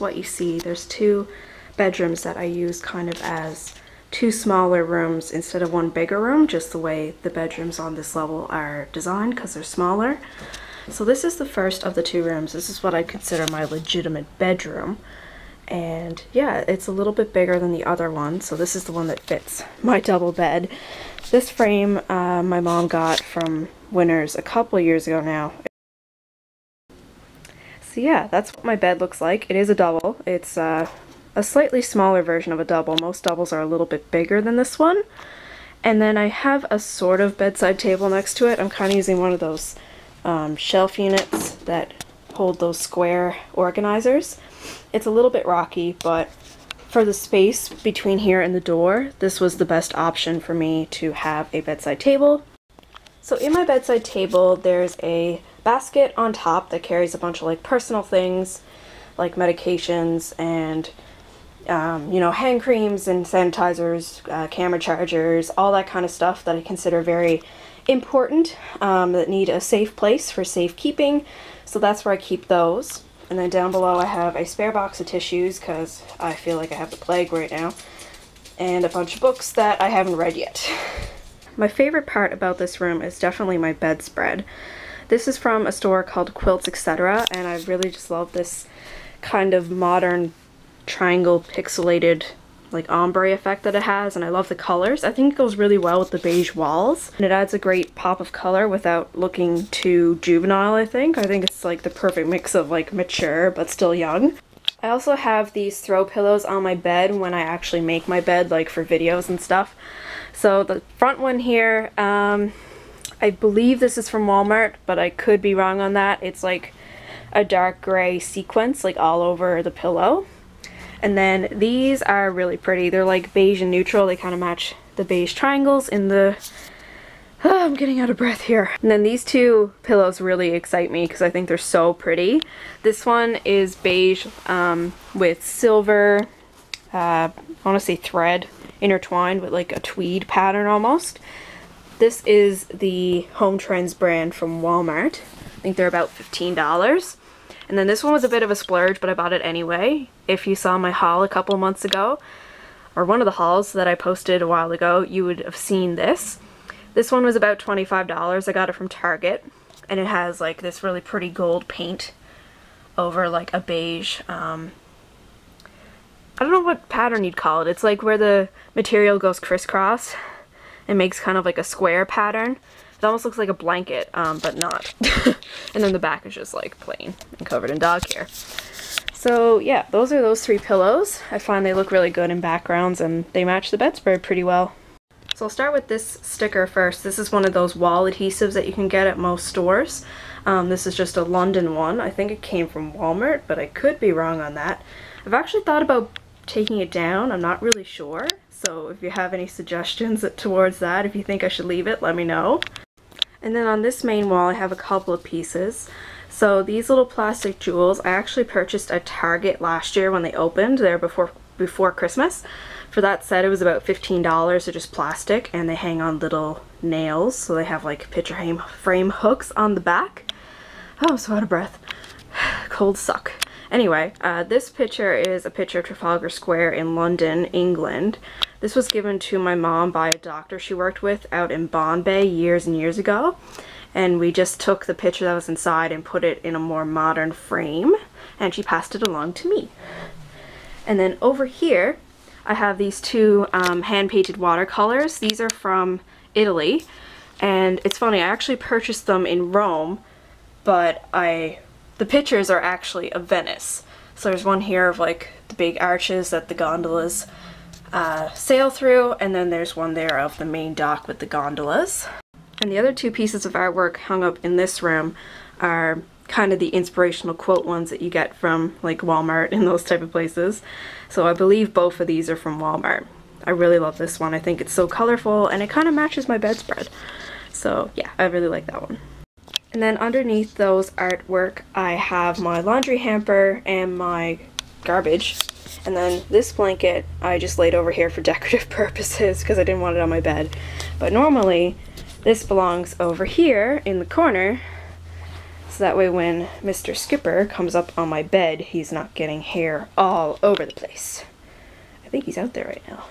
what you see. There's two bedrooms that I use kind of as two smaller rooms instead of one bigger room, just the way the bedrooms on this level are designed because they're smaller. So this is the first of the two rooms. This is what I consider my legitimate bedroom. And yeah, it's a little bit bigger than the other one. So this is the one that fits my double bed. This frame my mom got from Winners a couple of years ago now. So yeah, that's what my bed looks like. It is a double. It's a slightly smaller version of a double. Most doubles are a little bit bigger than this one. And then I have a sort of bedside table next to it. I'm kind of using one of those shelf units that hold those square organizers. It's a little bit rocky, but for the space between here and the door, this was the best option for me to have a bedside table. So in my bedside table, there's a basket on top that carries a bunch of like personal things, like medications and you know, hand creams and sanitizers, camera chargers, all that kind of stuff that I consider very important, that need a safe place for safekeeping. So that's where I keep those. And then down below I have a spare box of tissues because I feel like I have the plague right now, and a bunch of books that I haven't read yet. My favorite part about this room is definitely my bedspread. This is from a store called Quilts Etc. and I really just love this kind of modern triangle pixelated like ombre effect that it has, and I love the colors. I think it goes really well with the beige walls, and it adds a great pop of color without looking too juvenile. I think it's like the perfect mix of like mature but still young. I also have these throw pillows on my bed when I actually make my bed, like for videos and stuff. So the front one here, I believe this is from Walmart, but I could be wrong on that. It's like a dark gray sequence like all over the pillow. And then these are really pretty. They're like beige and neutral. They kind of match the beige triangles in the... Oh, I'm getting out of breath here. And then these two pillows really excite me because I think they're so pretty. This one is beige with silver, I want to say thread intertwined with like a tweed pattern almost. This is the Home Trends brand from Walmart. I think they're about $15. And then this one was a bit of a splurge, but I bought it anyway. If you saw my haul a couple months ago, or one of the hauls that I posted a while ago, you would have seen this. This one was about $25. I got it from Target, and it has like this really pretty gold paint over like a beige, I don't know what pattern you'd call it. It's like where the material goes crisscross and makes kind of like a square pattern. It almost looks like a blanket, but not. And then the back is just like plain and covered in dog hair. So yeah, those are those three pillows. I find they look really good in backgrounds and they match the bedspread pretty well. So I'll start with this sticker first. This is one of those wall adhesives that you can get at most stores. This is just a London one. I think it came from Walmart, but I could be wrong on that. I've actually thought about taking it down. I'm not really sure. So if you have any suggestions towards that, if you think I should leave it, let me know. And then on this main wall I have a couple of pieces. So these little plastic jewels I actually purchased at Target last year when they opened. They're before Christmas. For that set it was about $15. They're just plastic and they hang on little nails. So they have like picture frame hooks on the back. Oh, I'm so out of breath. Cold suck. Anyway, this picture is a picture of Trafalgar Square in London, England. This was given to my mom by a doctor she worked with out in Bombay years and years ago. And we just took the picture that was inside and put it in a more modern frame. And she passed it along to me. And then over here, I have these two hand-painted watercolors. These are from Italy. And it's funny, I actually purchased them in Rome, but the pictures are actually of Venice. So there's one here of like the big arches that the gondolas sail through, and then there's one there of the main dock with the gondolas. And the other two pieces of artwork hung up in this room are kind of the inspirational quote ones that you get from like Walmart and those type of places. So I believe both of these are from Walmart. I really love this one. I think it's so colorful and it kind of matches my bedspread. So yeah, I really like that one. And then underneath those artwork I have my laundry hamper and my garbage. And then this blanket I just laid over here for decorative purposes because I didn't want it on my bed. But normally this belongs over here in the corner. This so that way when Mr. Skipper comes up on my bed, he's not getting hair all over the place. I think he's out there right now.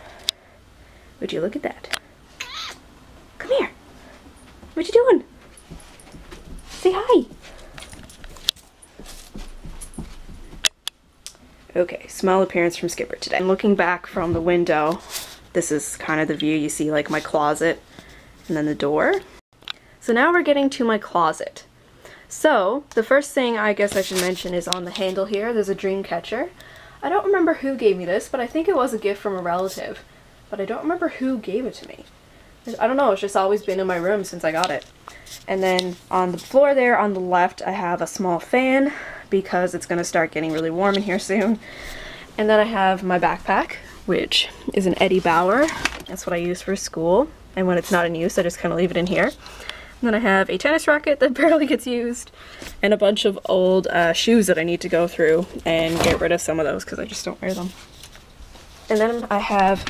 Would you look at that? Come here. What you doing? Say hi. Okay, small appearance from Skipper today. I'm looking back from the window. This is kind of the view. You see like my closet and then the door. So now we're getting to my closet. So the first thing I guess I should mention is on the handle here, there's a dream catcher. I don't remember who gave me this, but I think it was a gift from a relative. But I don't remember who gave it to me. I don't know, it's just always been in my room since I got it. And then on the floor there on the left, I have a small fan because it's going to start getting really warm in here soon. And then I have my backpack, which is an Eddie Bauer. That's what I use for school. And when it's not in use, I just kind of leave it in here. And then I have a tennis racket that barely gets used and a bunch of old shoes that I need to go through and get rid of some of those because I just don't wear them. And then I have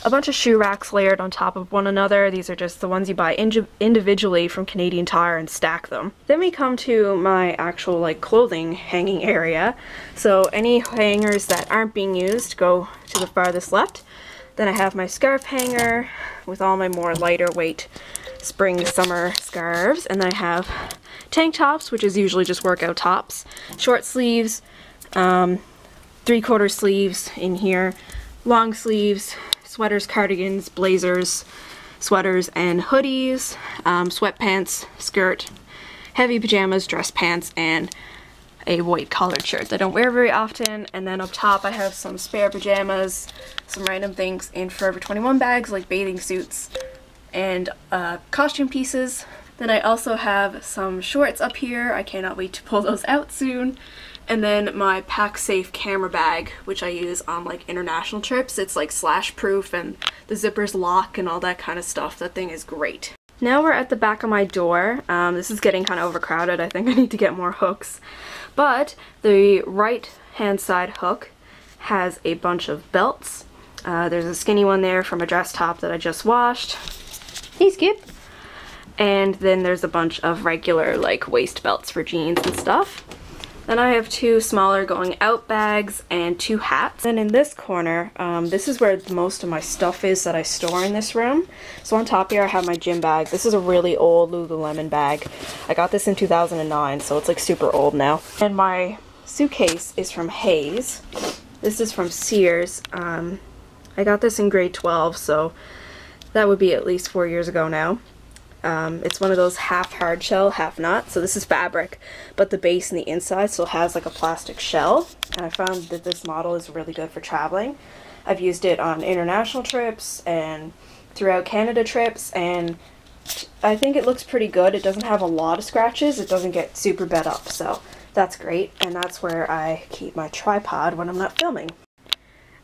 a bunch of shoe racks layered on top of one another. These are just the ones you buy individually from Canadian Tire and stack them. Then we come to my actual like clothing hanging area. So any hangers that aren't being used go to the farthest left. Then I have my scarf hanger with all my more lighter weight spring summer scarves. And then I have tank tops, which is usually just workout tops, short sleeves, 3/4 sleeves in here, long sleeves, sweaters, cardigans, blazers, sweaters, and hoodies, sweatpants, skirt, heavy pajamas, dress pants, and a white collared shirt that I don't wear very often. And then up top I have some spare pajamas, some random things in Forever 21 bags like bathing suits and costume pieces. Then I also have some shorts up here. I cannot wait to pull those out soon. And then my pack safe camera bag, which I use on like international trips. It's like slash proof and the zippers lock and all that kind of stuff. That thing is great. Now we're at the back of my door. This is getting kind of overcrowded. I think I need to get more hooks. But the right hand side hook has a bunch of belts. There's a skinny one there from a dress top that I just washed. Hey Skip! And then there's a bunch of regular like waist belts for jeans and stuff. Then I have 2 smaller going out bags and 2 hats. And in this corner, this is where most of my stuff is that I store in this room. So on top here I have my gym bag. This is a really old Lululemon bag. I got this in 2009, so it's like super old now. And my suitcase is from Hayes. This is from Sears. I got this in grade 12, so that would be at least 4 years ago now. It's one of those half hard shell, half not. So this is fabric, but the base and the inside still has like a plastic shell. And I found that this model is really good for traveling. I've used it on international trips and throughout Canada trips, and I think it looks pretty good. It doesn't have a lot of scratches. It doesn't get super bent up, so that's great. And that's where I keep my tripod when I'm not filming.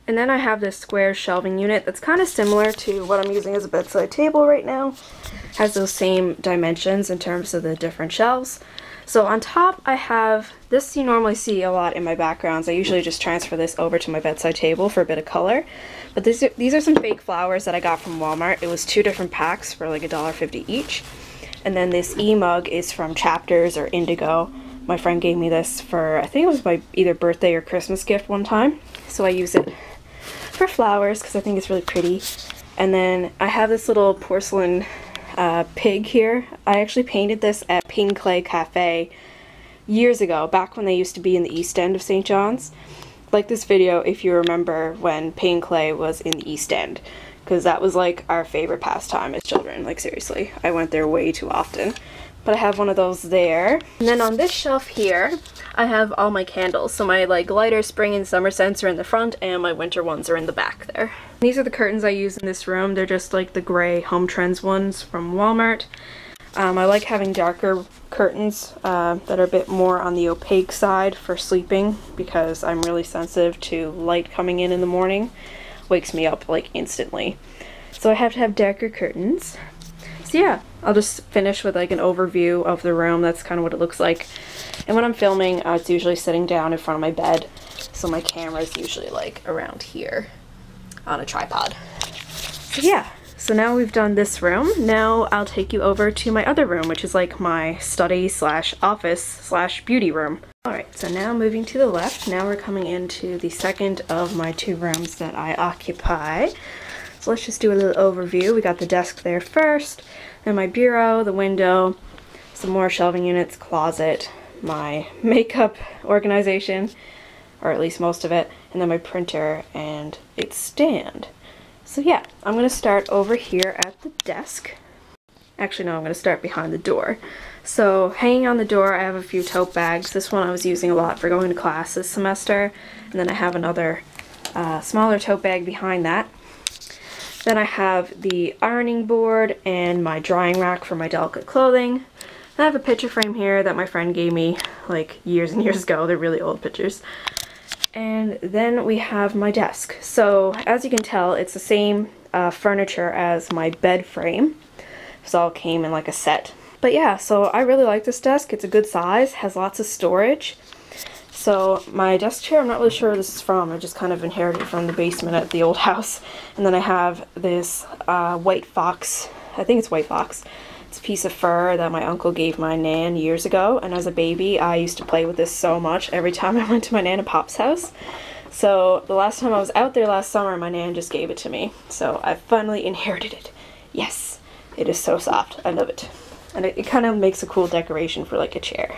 And then I have this square shelving unit that's kind of similar to what I'm using as a bedside table right now. Has those same dimensions in terms of the different shelves. So on top I have, this you normally see a lot in my backgrounds. I usually just transfer this over to my bedside table for a bit of color. But these are some fake flowers that I got from Walmart. It was 2 different packs for like $1.50 each. And then this e-mug is from Chapters or Indigo. My friend gave me this for, I think it was my either birthday or Christmas gift one time. So I use it for flowers because I think it's really pretty. And then I have this little porcelain pig here. I actually painted this at Paint and Clay Cafe years ago, back when they used to be in the East End of St. John's. Like this video if you remember when Paint and Clay was in the East End, because that was like our favorite pastime as children. Like seriously, I went there way too often. But I have one of those there. And then on this shelf here, I have all my candles. So my like lighter spring and summer scents are in the front, and my winter ones are in the back there. These are the curtains I use in this room. They're just like the gray Home Trends ones from Walmart. I like having darker curtains that are a bit more on the opaque side for sleeping, because I'm really sensitive to light coming in the morning. Wakes me up like instantly. So I have to have darker curtains. So yeah, I'll just finish with like an overview of the room. That's kind of what it looks like. And when I'm filming, it's usually sitting down in front of my bed. So my camera is usually like around here on a tripod. So yeah, So now we've done this room. Now I'll take you over to my other room, which is like my study slash office slash beauty room. Alright, so now moving to the left, now we're coming into the second of my 2 rooms that I occupy. So let's just do a little overview. We got the desk there first, then my bureau, the window, some more shelving units, closet, my makeup organization, or at least most of it, and then my printer and its stand. So yeah, I'm going to start over here at the desk. Actually, no, I'm going to start behind the door. So hanging on the door, I have a few tote bags. This one I was using a lot for going to class this semester. And then I have another smaller tote bag behind that. Then I have the ironing board and my drying rack for my delicate clothing. I have a picture frame here that my friend gave me like years and years ago. They're really old pictures. And then we have my desk. So as you can tell, it's the same furniture as my bed frame. This all came in like a set. But yeah, so I really like this desk. It's a good size, has lots of storage. So my desk chair, I'm not really sure where this is from. I just kind of inherited it from the basement at the old house. And then I have this white fox, I think it's white fox. It's a piece of fur that my uncle gave my nan years ago, and as a baby I used to play with this so much every time I went to my nan and pop's house. So the last time I was out there last summer, my nan just gave it to me. So I finally inherited it. Yes, it is so soft. I love it. And it kind of makes a cool decoration for like a chair,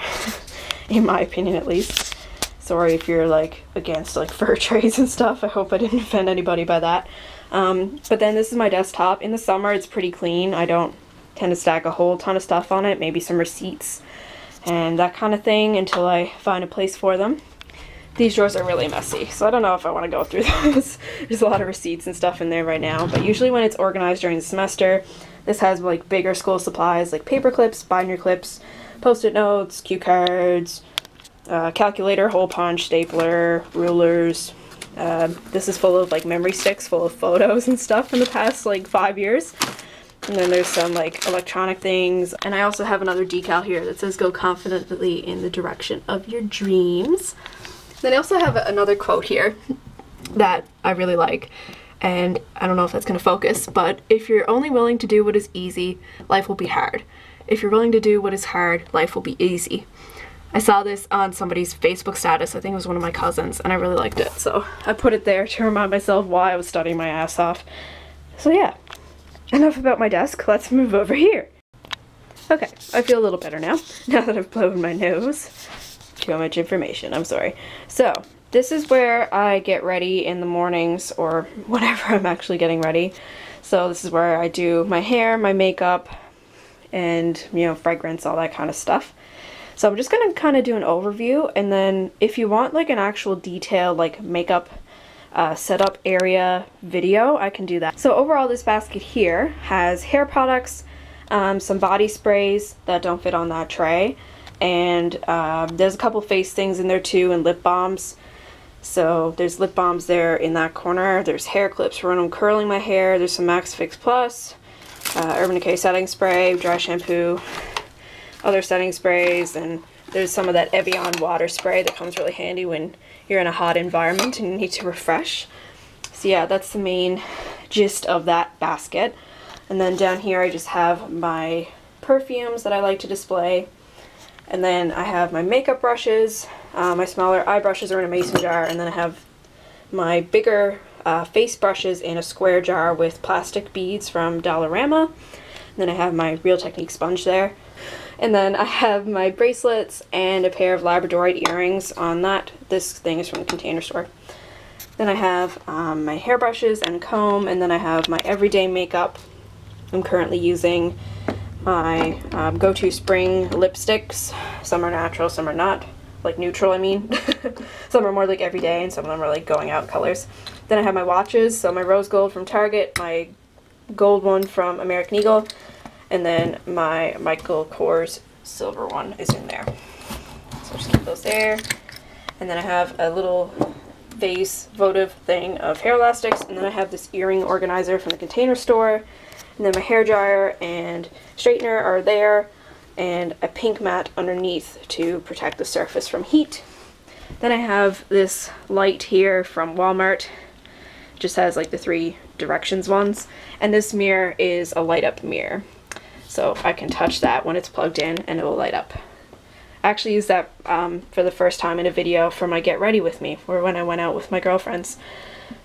in my opinion at least. Sorry if you're like against like fur trays and stuff. I hope I didn't offend anybody by that. But then this is my desktop. In the summer it's pretty clean. I don't tend to stack a whole ton of stuff on it, maybe some receipts and that kind of thing until I find a place for them. These drawers are really messy, so I don't know if I want to go through those. There's a lot of receipts and stuff in there right now, but usually when it's organized during the semester, this has like bigger school supplies like paper clips, binder clips, post-it notes, cue cards, calculator, hole punch, stapler, rulers. This is full of like memory sticks full of photos and stuff from the past like 5 years. And then there's some like electronic things. And I also have another decal here that says go confidently in the direction of your dreams. Then I also have another quote here that I really like. And I don't know if that's going to focus, but if you're only willing to do what is easy, life will be hard. If you're willing to do what is hard, life will be easy. I saw this on somebody's Facebook status. I think it was one of my cousins, and I really liked it. So I put it there to remind myself why I was studying my ass off. So yeah. Enough about my desk, let's move over here. Okay, I feel a little better now that I've blown my nose. Too much information, I'm sorry. So, this is where I get ready in the mornings, or whenever I'm actually getting ready. So this is where I do my hair, my makeup, and, you know, fragrance, all that kind of stuff. So I'm just gonna kind of do an overview, and then if you want like an actual detailed like makeup setup area video, I can do that. So overall this basket here has hair products, some body sprays that don't fit on that tray, and there's a couple face things in there too, and lip balms. So there's lip balms there in that corner, there's hair clips for when I'm curling my hair, there's some Max Fix Plus, Urban Decay setting spray, dry shampoo, other setting sprays, and there's some of that Evian water spray that comes really handy when you're in a hot environment and you need to refresh. So yeah, that's the main gist of that basket. And then down here I just have my perfumes that I like to display. And then I have my makeup brushes. My smaller eye brushes are in a mason jar, and then I have my bigger face brushes in a square jar with plastic beads from Dollarama. And then I have my Real Technique sponge there. And then I have my bracelets and a pair of Labradorite earrings on that. This thing is from the Container Store. Then I have my hairbrushes and comb, and then I have my everyday makeup. I'm currently using my go-to spring lipsticks. Some are natural, some are not. Like neutral, I mean. Some are more like everyday, and some of them are like going out colors. Then I have my watches, so my rose gold from Target, my gold one from American Eagle, and then my Michael Kors silver one is in there. So I'll just keep those there. And then I have a little vase votive thing of hair elastics, and then I have this earring organizer from the Container Store, and then my hair dryer and straightener are there, and a pink mat underneath to protect the surface from heat. Then I have this light here from Walmart. It just has like the 3 directions ones. And this mirror is a light up mirror. So I can touch that when it's plugged in and it will light up. I actually used that for the first time in a video for my Get Ready With Me, or when I went out with my girlfriends.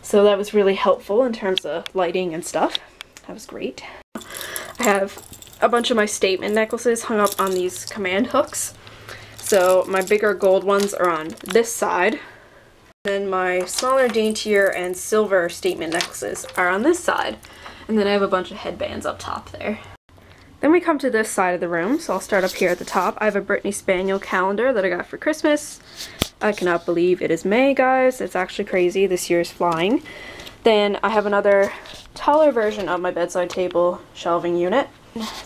So that was really helpful in terms of lighting and stuff. That was great. I have a bunch of my statement necklaces hung up on these command hooks. So my bigger gold ones are on this side. Then my smaller, daintier, and silver statement necklaces are on this side. And then I have a bunch of headbands up top there. Then we come to this side of the room, so I'll start up here at the top. I have a Brittany Spaniel calendar that I got for Christmas. I cannot believe it is May, guys. It's actually crazy. This year is flying. Then I have another taller version of my bedside table shelving unit.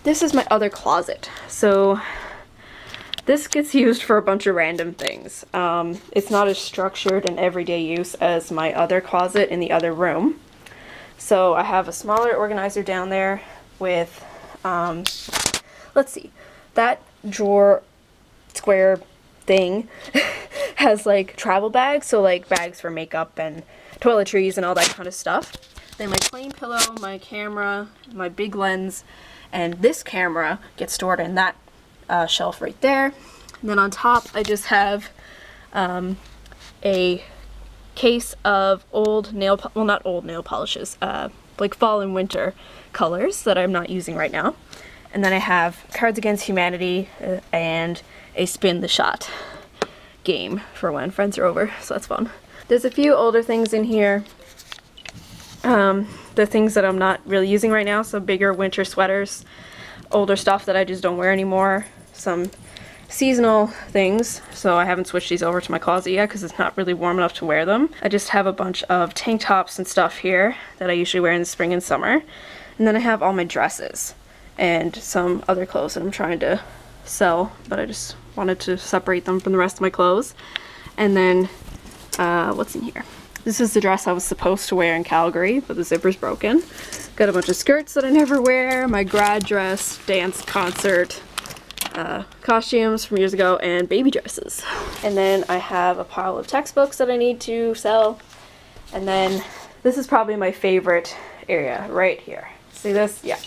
This is my other closet. So this gets used for a bunch of random things. It's not as structured and everyday use as my other closet in the other room. So I have a smaller organizer down there with let's see, that drawer square thing has like travel bags, so like bags for makeup and toiletries and all that kind of stuff. Then my plain pillow, my camera, my big lens, and this camera gets stored in that shelf right there. And then on top I just have a case of old well, not old nail polishes, like fall and winter colors that I'm not using right now. And then I have Cards Against Humanity and a Spin the Shot game for when friends are over, so that's fun. There's a few older things in here, the things that I'm not really using right now, so bigger winter sweaters, older stuff that I just don't wear anymore, some seasonal things, so I haven't switched these over to my closet yet because it's not really warm enough to wear them. I just have a bunch of tank tops and stuff here that I usually wear in the spring and summer. And then I have all my dresses and some other clothes that I'm trying to sell, but I just wanted to separate them from the rest of my clothes. And then, what's in here? This is the dress I was supposed to wear in Calgary, but the zipper's broken. Got a bunch of skirts that I never wear, my grad dress, dance concert, costumes from years ago, and baby dresses. And then I have a pile of textbooks that I need to sell. And then this is probably my favorite area right here. See this? Yeah.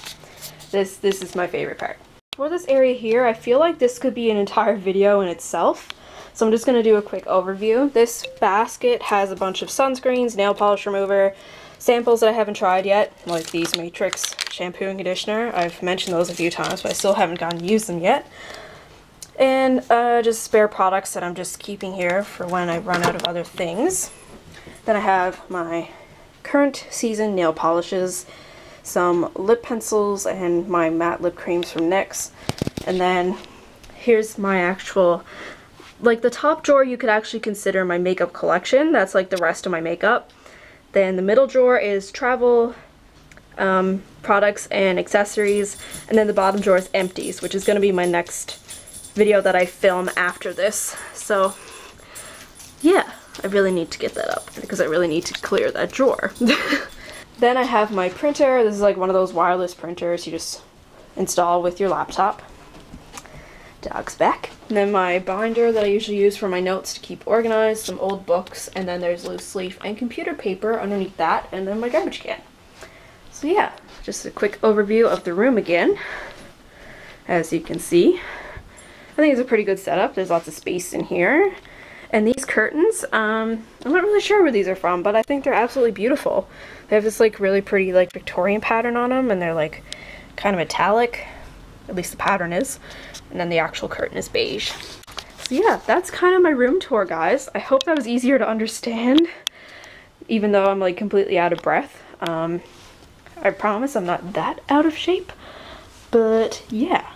This is my favorite part. For this area here, I feel like this could be an entire video in itself. So I'm just going to do a quick overview. This basket has a bunch of sunscreens, nail polish remover, samples that I haven't tried yet, like these Matrix shampoo and conditioner. I've mentioned those a few times, but I still haven't gotten to use them yet. And just spare products that I'm just keeping here for when I run out of other things. Then I have my current season nail polishes, some lip pencils, and my matte lip creams from NYX. And then here's my actual, like the top drawer you could actually consider my makeup collection. That's like the rest of my makeup. Then the middle drawer is travel products and accessories, and then the bottom drawer is empties, which is going to be my next video that I film after this. So yeah, I really need to get that up because I really need to clear that drawer. Then I have my printer. This is like one of those wireless printers you just install with your laptop. Dog's back. And then my binder that I usually use for my notes to keep organized, some old books, and then there's loose leaf and computer paper underneath that, and then my garbage can. So yeah, just a quick overview of the room again. As you can see, I think it's a pretty good setup. There's lots of space in here. And these curtains, I'm not really sure where these are from, but I think they're absolutely beautiful. They have this like really pretty like Victorian pattern on them, and they're like kind of metallic, at least the pattern is. And then the actual curtain is beige. So yeah, that's kind of my room tour, guys. I hope that was easier to understand, even though I'm like completely out of breath. I promise I'm not that out of shape, but yeah.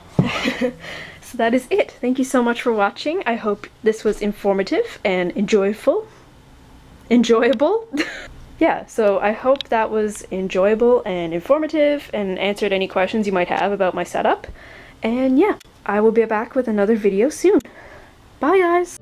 So that is it. Thank you so much for watching. I hope this was informative and enjoyable. Yeah, so I hope that was enjoyable and informative and answered any questions you might have about my setup. And yeah, I will be back with another video soon. Bye, guys!